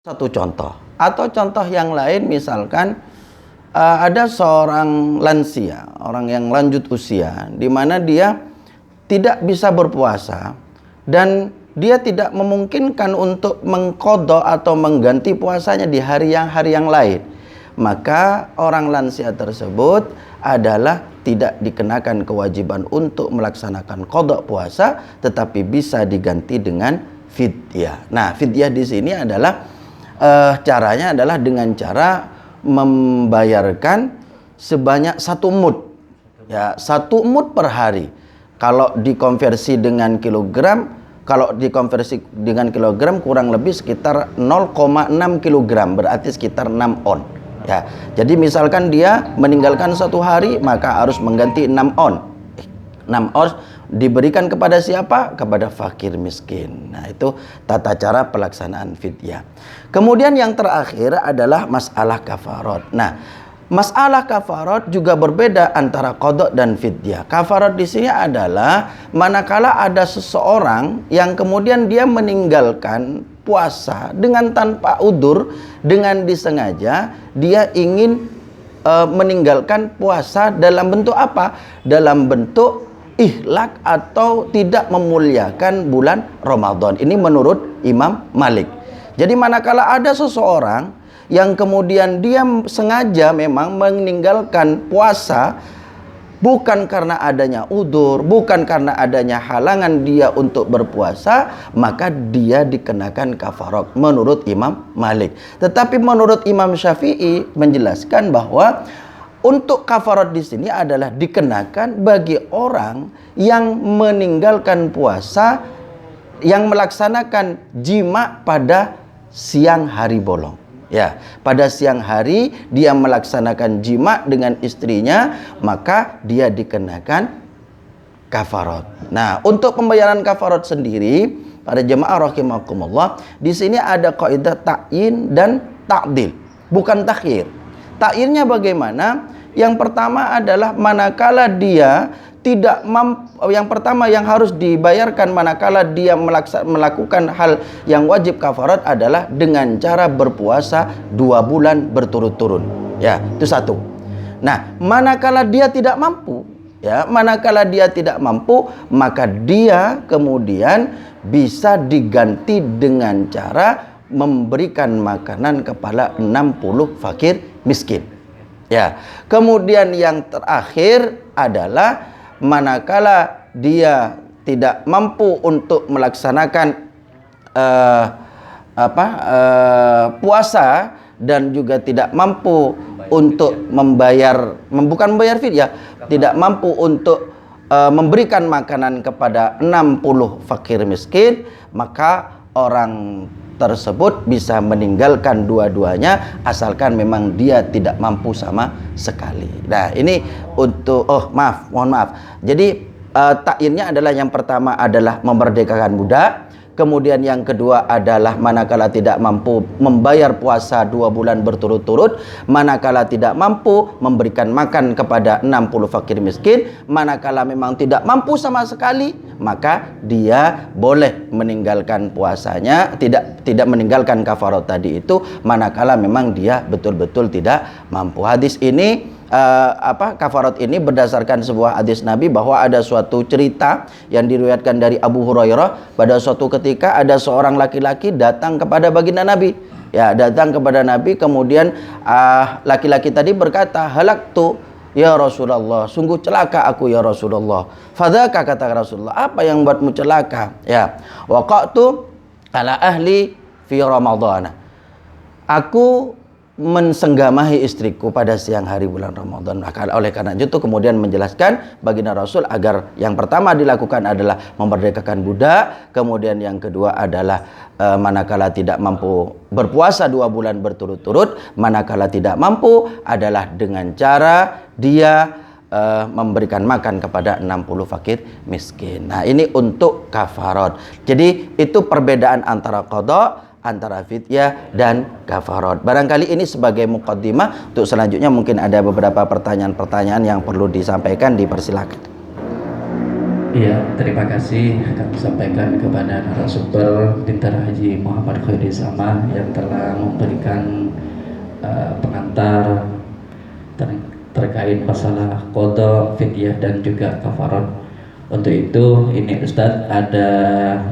Satu contoh atau contoh yang lain, misalkan ada seorang lansia, orang yang lanjut usia, di mana dia tidak bisa berpuasa dan dia tidak memungkinkan untuk mengqadha atau mengganti puasanya di hari yang lain. Maka orang lansia tersebut adalah tidak dikenakan kewajiban untuk melaksanakan qadha puasa, tetapi bisa diganti dengan fidyah. Nah, fidyah di sini adalah caranya adalah dengan cara membayarkan sebanyak 1 mud, ya, 1 mud per hari. Kalau dikonversi dengan kilogram, kurang lebih sekitar 0,6 kilogram, berarti sekitar 6 on. Ya, jadi misalkan dia meninggalkan 1 hari, maka harus mengganti 6 on. 6 on diberikan kepada siapa? Kepada fakir miskin. Nah, itu tata cara pelaksanaan fidyah. Kemudian yang terakhir adalah masalah kafarat. Nah, masalah kafarat juga berbeda antara qadha dan fidyah. Kafarat di sini adalah manakala ada seseorang yang kemudian dia meninggalkan puasa dengan tanpa udzur, dengan disengaja dia ingin meninggalkan puasa dalam bentuk apa? Dalam bentuk ihlak atau tidak memuliakan bulan Ramadan. Ini menurut Imam Malik. Jadi manakala ada seseorang yang kemudian dia sengaja memang meninggalkan puasa bukan karena adanya udzur, bukan karena adanya halangan dia untuk berpuasa, maka dia dikenakan kafarat menurut Imam Malik. Tetapi menurut Imam Syafi'i menjelaskan bahwa untuk kafarat di sini adalah dikenakan bagi orang yang meninggalkan puasa, yang melaksanakan jima pada siang hari bolong. Ya, pada siang hari dia melaksanakan jima dengan istrinya, maka dia dikenakan kafarat. Nah, untuk pembayaran kafarat sendiri, pada jemaah rahimakumullah, di sini ada kaidah ta'yin dan ta'dil, bukan takhir. Ta'yinnya bagaimana? Yang pertama adalah manakala dia tidak mampu, yang pertama yang harus dibayarkan manakala dia melakukan hal yang wajib kafarat adalah dengan cara berpuasa 2 bulan berturut-turut. Ya, itu satu. Nah, manakala dia tidak mampu, maka dia kemudian bisa diganti dengan cara memberikan makanan kepada 60 fakir miskin. Ya, kemudian yang terakhir adalah manakala dia tidak mampu untuk melaksanakan puasa dan juga tidak mampu untuk bukan membayar fidyah, tidak mampu untuk memberikan makanan kepada 60 fakir miskin, maka orang tersebut bisa meninggalkan dua-duanya asalkan memang dia tidak mampu sama sekali. Nah, ini untuk mohon maaf. Jadi takyinnya adalah yang pertama adalah memerdekakan budak, kemudian yang kedua adalah manakala tidak mampu membayar puasa 2 bulan berturut-turut, manakala tidak mampu memberikan makan kepada 60 fakir miskin, manakala memang tidak mampu sama sekali, maka dia boleh meninggalkan puasanya, tidak meninggalkan kafarat tadi itu manakala memang dia betul-betul tidak mampu. Hadis ini kafarat ini berdasarkan sebuah hadis Nabi, bahwa ada suatu cerita yang diriwayatkan dari Abu Hurairah. Pada suatu ketika ada seorang laki-laki datang kepada baginda Nabi. Ya, datang kepada Nabi, kemudian laki-laki tadi berkata, "Halaktu ya Rasulullah, sungguh celaka aku ya Rasulullah." Fadzaka, kata Rasulullah, apa yang buatmu celaka? Ya, waqatu ala ahli fi Ramadhan. Aku mensenggamahi istriku pada siang hari bulan Ramadan. Oleh karena itu kemudian menjelaskan baginda Rasul agar yang pertama dilakukan adalah memerdekakan budak, kemudian yang kedua adalah manakala tidak mampu berpuasa 2 bulan berturut-turut, manakala tidak mampu adalah dengan cara dia memberikan makan kepada 60 fakir miskin. Nah, ini untuk kafarat. Jadi itu perbedaan antara qadha, antara fidyah dan kafarat. Barangkali ini sebagai muqaddimah. Untuk selanjutnya mungkin ada beberapa pertanyaan-pertanyaan yang perlu disampaikan, dipersilakan. Iya, terima kasih kami sampaikan kepada narasumber Bintara Haji Muhammad Khairi Sama yang telah memberikan pengantar terkait masalah qada, fidyah dan juga kafarat. Untuk itu, ini Ustadz ada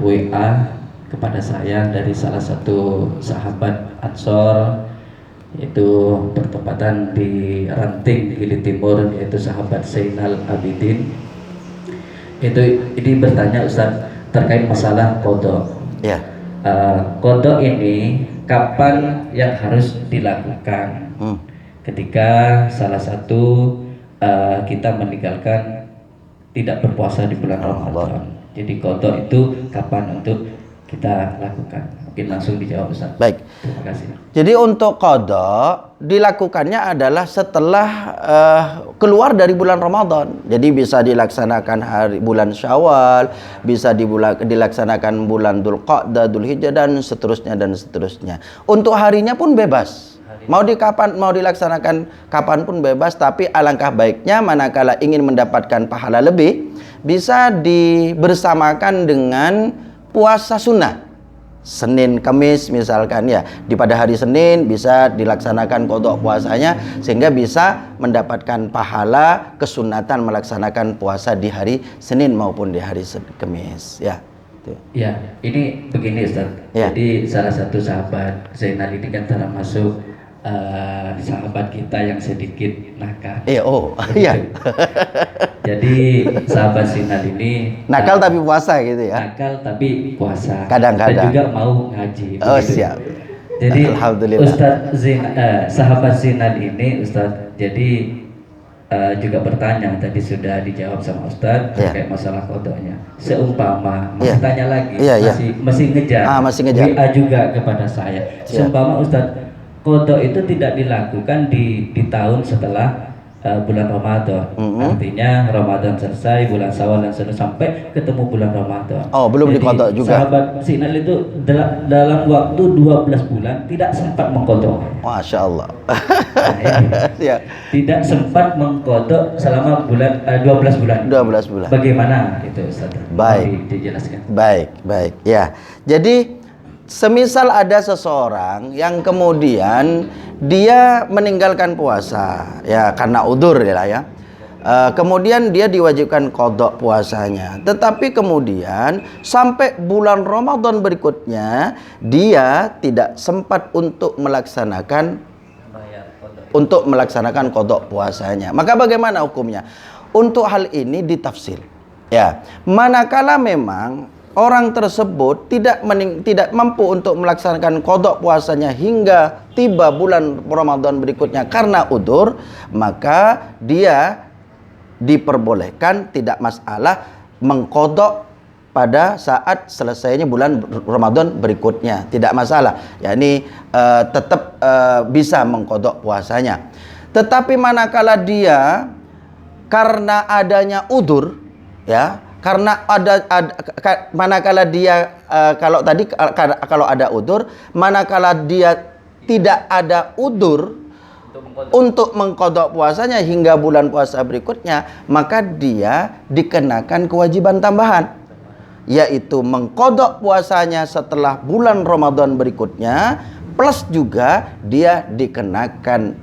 WA kepada saya dari salah satu sahabat Ansor, yaitu bertepatan di Ranting Gili Timur, yaitu sahabat Zainal Abidin. Ini bertanya Ustaz terkait masalah kodok. Ya. Kodok ini kapan yang harus dilakukan? Ketika salah satu kita meninggalkan tidak berpuasa di bulan Ramadan. Jadi kodok itu kapan untuk kita lakukan? Mungkin langsung dijawab Ustaz. Baik. Terima kasih. Jadi untuk qada dilakukannya adalah setelah keluar dari bulan Ramadan. Jadi bisa dilaksanakan bulan Syawal, bisa dilaksanakan bulan Dzulqa'dah, Dzulhijjah dan seterusnya dan seterusnya. Untuk harinya pun bebas. Mau dilaksanakan kapan pun bebas, tapi alangkah baiknya manakala ingin mendapatkan pahala lebih, bisa dibersamakan dengan puasa sunnah. Senin, Kamis misalkan ya, di pada hari Senin bisa dilaksanakan qada puasanya sehingga bisa mendapatkan pahala kesunatan melaksanakan puasa di hari Senin maupun di hari Kamis ya. Ya, ini begini Ustaz. Ya. Jadi salah satu sahabat Zainal ini kan termasuk sahabat kita yang sedikit nakal. Iya. Jadi sahabat Zainal ini nakal tapi puasa gitu ya. Nakal tapi puasa. Kadang-kadang. Dan juga mau ngaji. Siap. Jadi Alhamdulillah. Sahabat Zainal ini Ustaz, jadi juga bertanya, tadi sudah dijawab sama Ustaz terkait masalah kodoknya. Seumpama masih tanya lagi, masih ngejar. Masih ngejar. WA juga kepada saya. Seumpama Ustaz, kodok itu tidak dilakukan di tahun setelah bulan Ramadan. Artinya Ramadan selesai, bulan Syawal dan seterusnya sampai ketemu bulan Ramadan. Belum dikodok juga. Sahabat Zainal itu dalam waktu 12 bulan tidak sempat mengkodok. Masya Allah. Tidak sempat mengkodok selama 12 bulan. 12 bulan. Bagaimana itu Ustaz? Baik. Dijelaskan. Baik. Ya. Jadi semisal ada seseorang yang kemudian dia meninggalkan puasa ya karena udzur ya. Kemudian dia diwajibkan qada puasanya. Tetapi kemudian sampai bulan Ramadan berikutnya dia tidak sempat untuk melaksanakan qada puasanya. Maka bagaimana hukumnya? Untuk hal ini ditafsir. Ya, manakala memang orang tersebut tidak mampu untuk melaksanakan qada puasanya hingga tiba bulan Ramadan berikutnya karena udzur, maka dia diperbolehkan, tidak masalah, mengqada pada saat selesainya bulan Ramadan berikutnya, tidak masalah. Yakni tetap bisa mengqada puasanya. Tetapi manakala dia karena adanya udzur ya, karena manakala dia kalau ada udzur, manakala dia tidak ada udzur untuk mengqada puasanya hingga bulan puasa berikutnya, maka dia dikenakan kewajiban tambahan, yaitu mengqada puasanya setelah bulan Ramadan berikutnya, plus juga dia dikenakan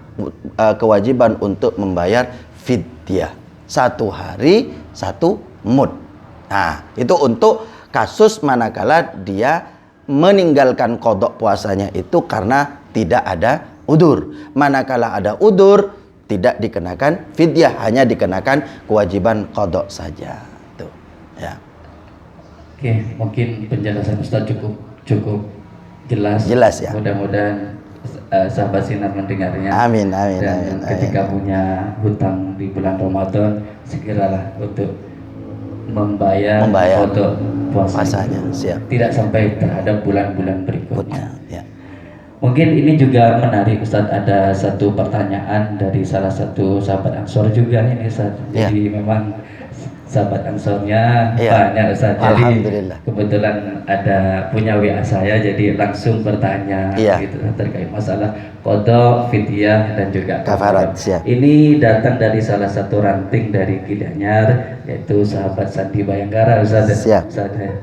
kewajiban untuk membayar fidyah 1 hari 1 mud. Nah, itu untuk kasus manakala dia meninggalkan qada puasanya itu karena tidak ada udzur. Manakala ada udzur, tidak dikenakan fidyah, hanya dikenakan kewajiban qada saja. Tuh, ya. Oke, mungkin penjelasan Ustaz cukup jelas. Jelas ya. Mudah-mudahan sahabat sinar mendengarnya. Amin. Dan ketika punya hutang di bulan Ramadan, segeralah untuk membayar qada puasanya. Siap. Tidak sampai terhadap bulan-bulan berikutnya. Ya. Mungkin ini juga menarik Ustadz, ada satu pertanyaan dari salah satu sahabat Ansor juga ini Ustadz. Jadi memang sahabat Ansornya Iya. banyak Ustaz. Jadi Alhamdulillah. kebetulan ada punya WA saya, jadi langsung bertanya Iya. gitu terkait masalah qada, fidyah dan juga Kafarat, siap. Ini datang dari salah satu ranting dari Gianyar, yaitu sahabat Sandi Bayangkara Ustaz. Siap. Ustaz, ya.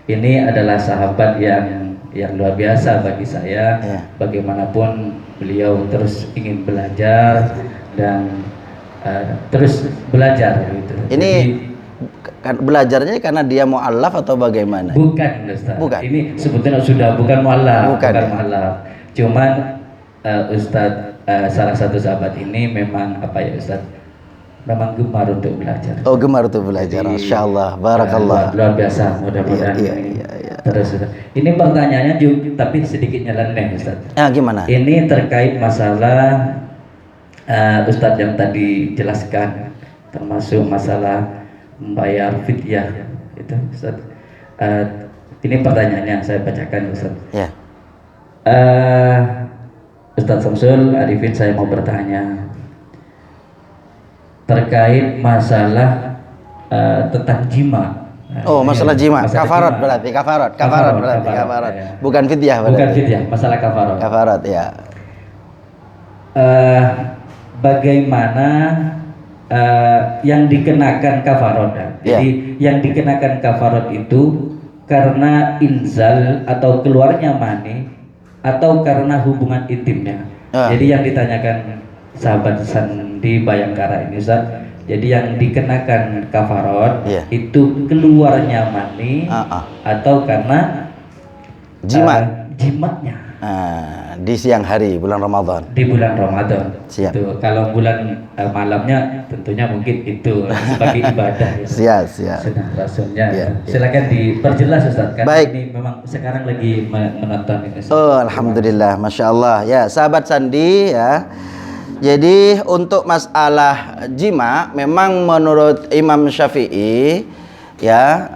Ini adalah sahabat yang luar biasa bagi saya. Iya. Bagaimanapun beliau terus ingin belajar dan terus belajar gitu. Ini belajarnya karena dia mu'allaf atau bagaimana? Bukan Ustaz. Bukan. Ini sebetulnya sudah bukan mu'allaf, Bukan, ya? mu'allaf. Cuman Ustaz, salah satu sahabat ini memang apa ya Ustaz? Memang gemar untuk belajar. Oh, gemar untuk belajar. Jadi, Masya Allah, barakallah. luar biasa, mudah-mudahan Iya, ini iya. terus Ustaz. Ini pertanyaannya juga tapi sedikit nyeleneh Ustaz. Gimana? Ini terkait masalah Ustadz yang tadi jelaskan, termasuk masalah membayar fidyah itu Ustadz. Ini pertanyaannya saya bacakan Ustadz. Ya. Ustadz Samsul Arifin, saya mau bertanya terkait masalah tentang jima. Oh, masalah jima. Masalah Kafarat jima. berarti, kafarat berarti, kafarat. Ya. Bukan fidyah berarti. Bukan fidyah, masalah kafarat. Kafarat, ya. Bagaimana yang dikenakan kafarot. Jadi yang dikenakan kafarot itu karena inzal atau keluarnya mani atau karena hubungan intimnya. Jadi yang ditanyakan sahabat Sandi Bayangkara ini Ustaz, jadi yang dikenakan kafarot itu keluarnya mani atau karena jimatnya. Di siang hari bulan Ramadan. Di bulan Ramadan. Siap. Itu. Kalau bulan malamnya tentunya mungkin itu sebagai ibadah. Ya. Siap. Sunnah Rasulnya. Ya. Silakan diperjelas Ustaz. Karena Baik. ini memang sekarang lagi menonton ini. Oh, alhamdulillah, masya Allah. Ya, sahabat Sandi ya. Jadi untuk masalah jima, memang menurut Imam Syafi'i ya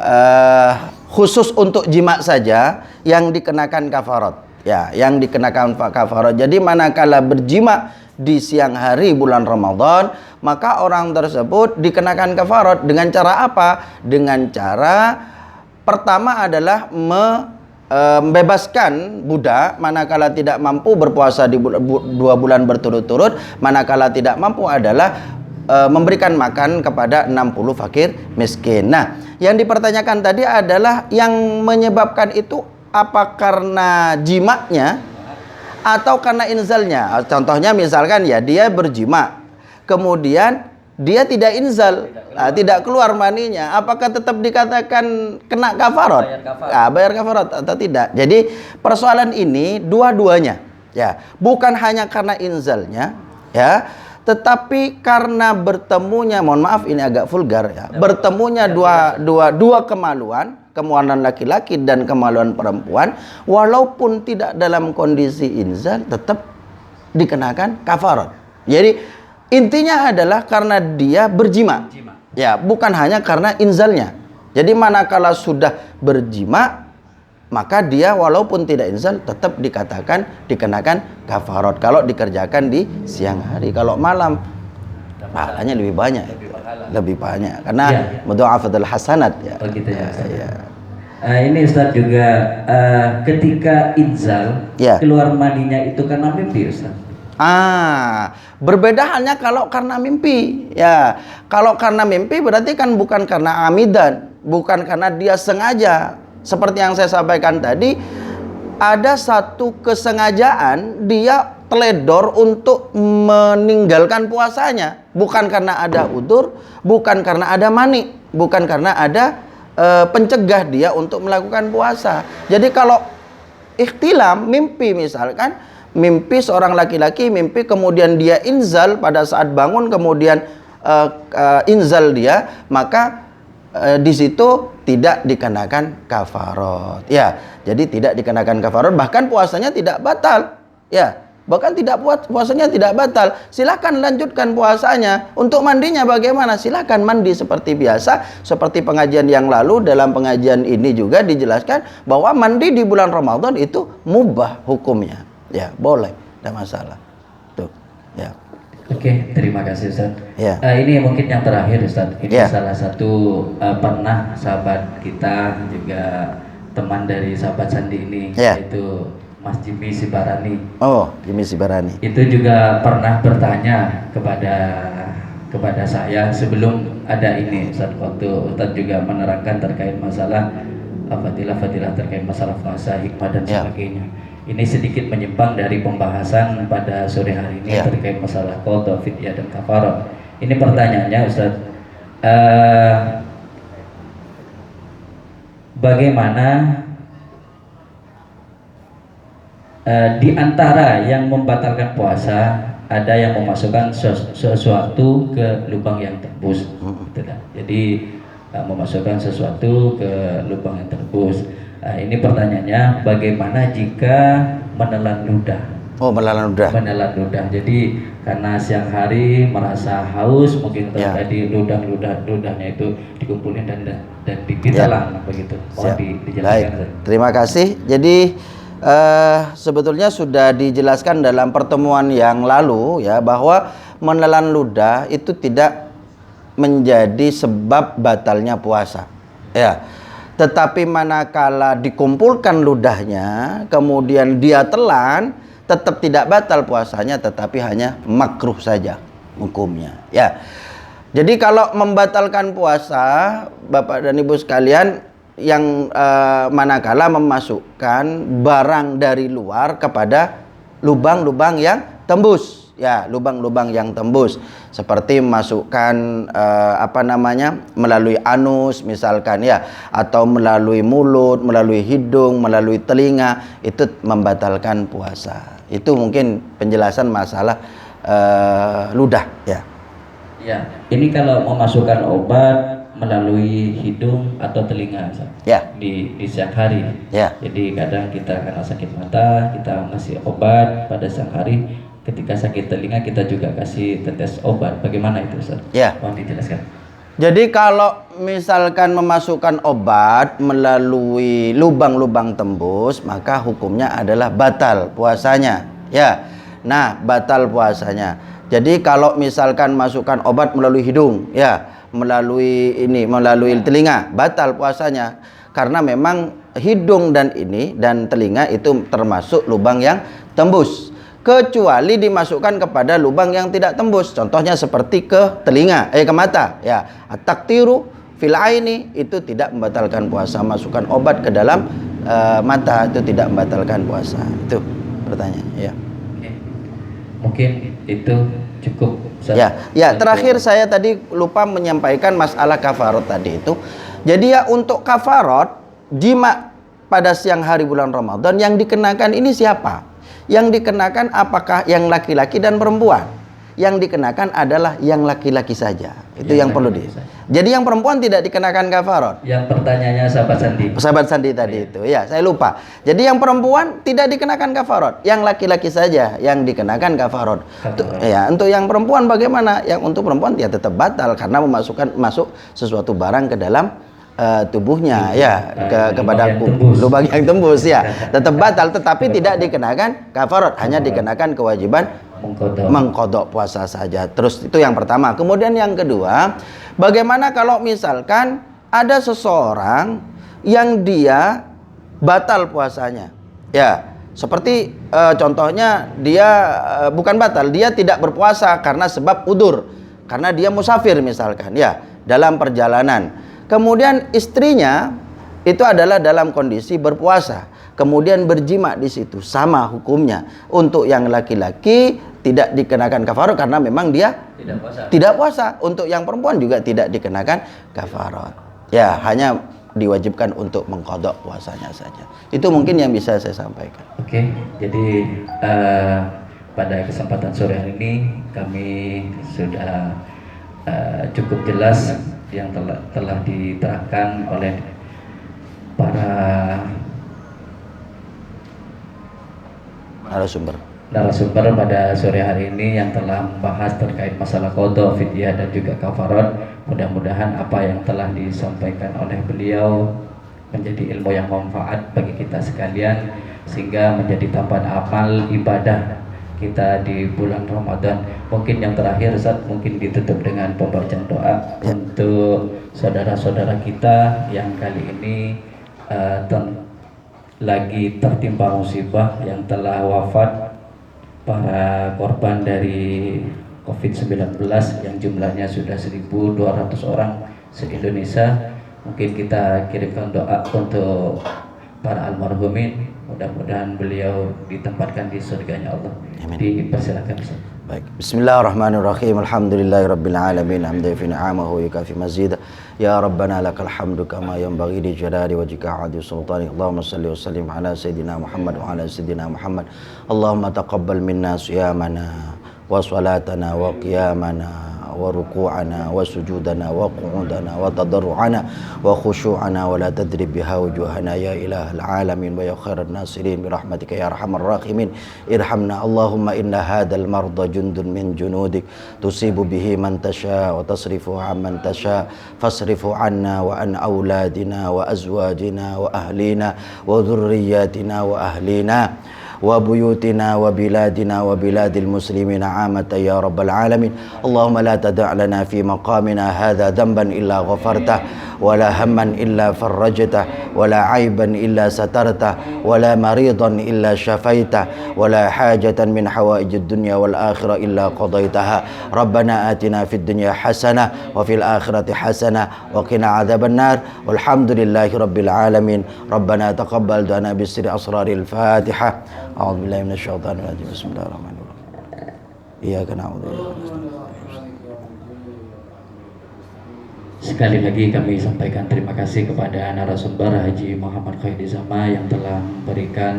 khusus untuk jima saja yang dikenakan kafarat. Ya, yang dikenakan kafarat. Jadi manakala berjima di siang hari bulan Ramadan, maka orang tersebut dikenakan kafarat dengan cara apa? Dengan cara pertama adalah membebaskan budak manakala tidak mampu berpuasa di 2 bulan berturut-turut, manakala tidak mampu adalah memberikan makan kepada 60 fakir miskin. Nah, yang dipertanyakan tadi adalah yang menyebabkan itu apa karena jimaknya atau karena inzalnya. Contohnya misalkan ya dia berjima, kemudian dia tidak inzal, tidak keluar maninya, apakah tetap dikatakan kena kafarat? Bayar kafarat atau tidak? Jadi persoalan ini dua-duanya ya, bukan hanya karena inzalnya ya, tetapi karena bertemunya, mohon maaf ini agak vulgar ya, bertemunya dua kemaluan laki-laki dan kemaluan perempuan, walaupun tidak dalam kondisi inzal tetap dikenakan kafarat. Jadi intinya adalah karena dia berjima. Ya, bukan hanya karena inzalnya. Jadi manakala sudah berjima, maka dia walaupun tidak inzal tetap dikenakan kafarat kalau dikerjakan di siang hari. Kalau malam pahalanya lebih banyak. Lebih banyak karena mudha'afatul hasanat ya. Oh gitu ya. Ini Ustaz juga ketika inzal keluar maninya itu karena mimpi Ustaz. Berbeda halnya kalau karena mimpi ya. Kalau karena mimpi berarti kan bukan karena amidan, bukan karena dia sengaja. Seperti yang saya sampaikan tadi, ada satu kesengajaan dia teledor untuk meninggalkan puasanya, bukan karena ada udzur, bukan karena ada mani, bukan karena ada pencegah dia untuk melakukan puasa. Jadi kalau ikhtilam mimpi, misalkan mimpi seorang laki-laki mimpi kemudian dia inzal, pada saat bangun kemudian inzal dia, maka di situ tidak dikenakan kafarat. Ya, jadi tidak dikenakan kafarat, bahkan puasanya tidak batal. Ya, bahkan puasanya tidak batal. Silakan lanjutkan puasanya. Untuk mandinya bagaimana? Silakan mandi seperti biasa. Seperti pengajian yang lalu, dalam pengajian ini juga dijelaskan bahwa mandi di bulan Ramadan itu mubah hukumnya. Ya, boleh, tidak masalah. Tuh, ya. Oke, terima kasih Ustaz. Ya. Ini mungkin yang terakhir Ustaz. Ini Ya. salah satu pernah sahabat kita juga teman dari sahabat Sandi ini, Ya. yaitu Mas Jimmy Sibarani. Oh, Jimmy Sibarani. Itu juga pernah bertanya kepada saya sebelum ada ini Ustaz, waktu Ustaz juga menerangkan terkait masalah fadilah-fadilah terkait masalah puasa, hikmah dan Ya. sebagainya. Ini sedikit menyimpang dari pembahasan pada sore hari ini Ya. terkait masalah qada, fidyah dan kafarat. Ini pertanyaannya Ustaz, eh, bagaimana di antara yang membatalkan puasa ada yang memasukkan sesuatu ke lubang yang tembus, gitu kan. Jadi memasukkan sesuatu ke lubang yang tembus. Ini pertanyaannya, bagaimana jika menelan ludah? Oh, menelan ludah. Menelan ludah. Jadi karena siang hari merasa haus, mungkin Ya. tadi ludahnya itu dikumpulin dan ditelan begitu. Mohon Siap. dijelaskan. Baik, terima kasih. Jadi sebetulnya sudah dijelaskan dalam pertemuan yang lalu ya, bahwa menelan ludah itu tidak menjadi sebab batalnya puasa. Ya. Tetapi manakala dikumpulkan ludahnya, kemudian dia telan, tetap tidak batal puasanya, tetapi hanya makruh saja hukumnya. Ya. Jadi kalau membatalkan puasa, Bapak dan Ibu sekalian, yang manakala memasukkan barang dari luar kepada lubang-lubang yang tembus, ya, lubang-lubang yang tembus, seperti memasukkan melalui anus misalkan ya, atau melalui mulut, melalui hidung, melalui telinga, itu membatalkan puasa. Itu mungkin penjelasan masalah ludah ya. Ya, ini kalau memasukkan obat melalui hidung atau telinga ya. di siang hari. Ya. Jadi kadang kita karena sakit mata kita ngasih obat pada siang hari, ketika sakit telinga kita juga kasih tetes obat. Bagaimana itu Ustaz? Ya. Mohon dijelaskan. Jadi kalau misalkan memasukkan obat melalui lubang-lubang tembus, maka hukumnya adalah batal puasanya. Ya. Nah, batal puasanya. Jadi kalau misalkan masukkan obat melalui hidung, ya, melalui telinga, batal puasanya, karena memang hidung dan telinga itu termasuk lubang yang tembus, kecuali dimasukkan kepada lubang yang tidak tembus. Contohnya seperti ke telinga, ke mata, ya. At-taktiru fil aini itu tidak membatalkan puasa. Masukkan obat ke dalam mata itu tidak membatalkan puasa. Itu pertanyaannya, ya. Oke. Mungkin itu cukup. Ya, terakhir saya tadi lupa menyampaikan masalah kafarot tadi itu. Jadi ya, untuk kafarot jima pada siang hari bulan Ramadan yang dikenakan ini siapa? Yang dikenakan apakah yang laki-laki dan perempuan? Yang dikenakan adalah yang laki-laki saja. Itu yang perlu Jadi yang perempuan tidak dikenakan kafarot. Yang pertanyaannya sahabat Sandi. Sahabat Sandi tadi itu. Ya, saya lupa. Jadi yang perempuan tidak dikenakan kafarot, yang laki-laki saja yang dikenakan kafarot. Ya, untuk yang perempuan bagaimana? Yang untuk perempuan dia tetap batal karena masuk sesuatu barang ke dalam tubuhnya, ya, kepada lubang yang tembus, ya, tetap batal, tetapi tidak dikenakan kafarot, hanya dikenakan kewajiban mengqadha puasa saja. Terus itu yang pertama. Kemudian yang kedua, bagaimana kalau misalkan ada seseorang yang dia batal puasanya, ya, seperti contohnya dia bukan batal, dia tidak berpuasa karena sebab udzur, karena dia musafir misalkan, ya, dalam perjalanan. Kemudian istrinya itu adalah dalam kondisi berpuasa, kemudian berjima di situ, sama hukumnya. Untuk yang laki-laki tidak dikenakan kafarot karena memang dia tidak puasa. Untuk yang perempuan juga tidak dikenakan kafarot. Ya, hanya diwajibkan untuk mengqadha puasanya saja. Itu mungkin yang bisa saya sampaikan. Oke, jadi pada kesempatan sore hari ini kami sudah cukup jelas yang telah diterangkan oleh para narasumber pada sore hari ini yang telah membahas terkait masalah qadha, fidyah dan juga kafarat. Mudah-mudahan apa yang telah disampaikan oleh beliau menjadi ilmu yang manfaat bagi kita sekalian, sehingga menjadi tambahan amal ibadah kita di bulan Ramadan. Mungkin yang terakhir Ustaz, mungkin ditutup dengan pembacaan doa untuk saudara-saudara kita yang kali ini lagi tertimpa musibah, yang telah wafat, para korban dari COVID-19 yang jumlahnya sudah 1.200 orang se-Indonesia. Mungkin kita kirimkan doa untuk para almarhumin, mudah-mudahan beliau ditempatkan di surganya Allah. Amin. Dipersilakan Ustaz. Baik. Bismillahirrahmanirrahim. Alhamdulillahirabbil alamin. Hamdan fi ni'amahu wa yukafi mazida. Ya Rabbana lakal hamdu kama yanbaghi li jalali wajhika 'azimi sultanik. Allahumma shalli wa sallim ala sayidina Muhammad wa ala sayidina Muhammad. Allahumma taqabbal minna siyamana wa salatana wa qiyamana wa ruku'ana wa sujudana wa qu'udana wa tadarru'ana wa khushu'ana wa la tadrib biha wujuhana ya ilahal alamin wa ya khairan nasirin bi rahmatika ya arhamar rahimin. Irhamna Allahumma inna hadal marda jundun min junudik tusibu bihi man tasha wa tasrifu amman tasha fasrifu anna wa an auladina wa azwajina wa ahlina wa dhurriyyatina wa ahlina wa buyutina wa biladina wa biladil muslimina amata ya rabbal alamin. Allahumma la tada' lana fi maqamina hadha dhanban illa ghafartah wa la hamman illa farrajtah wa la aiban illa satartah wa la maridan illa syafaitah wa la hajatan min hawaijid dunya wal akhirah illa qadaitaha. Rabbana atina fid dunya hasanah wa fil akhirati hasanah wa qina adzaban nar. Walhamdulillahi rabbil alamin. Rabbana taqabbal dana bisri asraril Fatihah. A'udzubillahi minasyaitonir rajim. Bismillahirrahmanirrahim. Iyyaka na'budu wa iyyaka nasta'in. Sekali lagi kami sampaikan terima kasih kepada narasumber Haji Muhammad Khairizama yang telah memberikan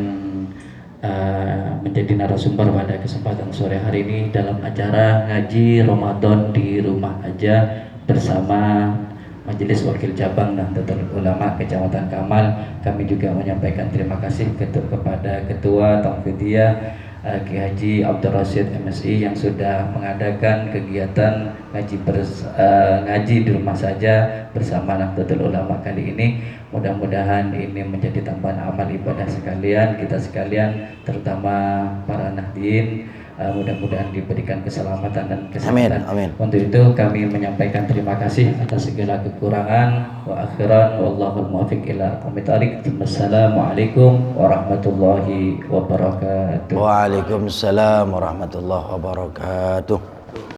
menjadi narasumber pada kesempatan sore hari ini dalam acara ngaji Ramadan di rumah aja bersama Majelis Wakil Cabang Nahdlatul Ulama Kecamatan Kamal. Kami juga menyampaikan terima kasih kepada Ketua Taufidiyah Ki Haji Abdul Rasyid MSI yang sudah mengadakan kegiatan ngaji di rumah saja bersama Nahdlatul Ulama kali ini. Mudah-mudahan ini menjadi tambahan amal ibadah sekalian, kita sekalian, terutama para nahdien. Mudah-mudahan diberikan keselamatan dan kesehatan. Amin, amin. Untuk itu kami menyampaikan terima kasih atas segala kekurangan. Wa akhiran wallahul muwaffiq ila aqwamit thoriq. Wassalamualaikum warahmatullahi wabarakatuh. Waalaikumsalam warahmatullahi wabarakatuh.